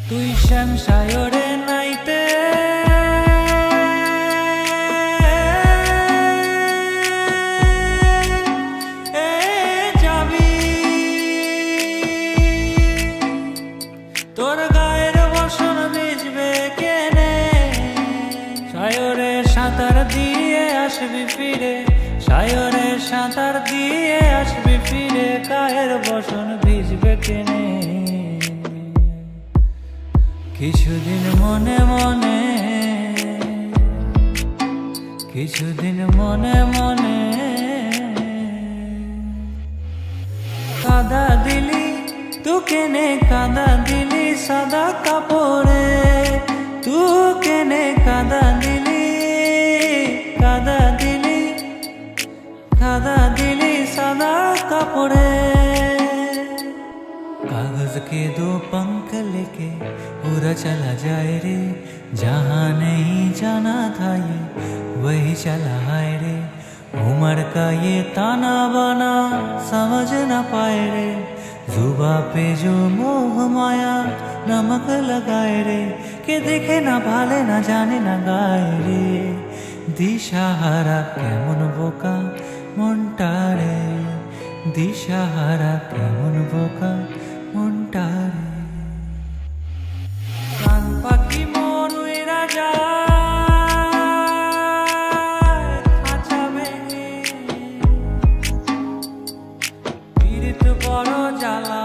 তুই শ্যাম সায়রে নাইতে যাবি, তোর গায়ের বসন ভিজবে কেনে, সায়রে সাঁতার দিয়ে আসবি ফিরে, সায়রে সাঁতার দিয়ে আসবি ফিরে, গায়ের বসন ভিজবে কেনে। কিছুদিন মনে মনে, কিছুদিন মনে মনে কাদা দিলি, তু কেনে কাদা দিলি সাদা কাপড়ে, তু কেনে কাদা দিলি, কাদা দিলি, কাদা দিলি সাদা কাপড়ে। कागज के दो पंख लेके उड़ा चला जाए रे, जहाँ नहीं जाना था ये वही चला आए रे, उम्र का ये ताना बाना समझ न पाए रे, जुबा पे जो मोह माया नमक लगाए रे, के देखे ना भाले ना जाने ना गाए रे, दिशाहारा केमन बोका মনটারে, দিশাহারা কেমন বোকা মনটারে। কান পাখি মন উইরা যায় খাঁচা ভেঙে, পীড়িত বড় জ্বালা,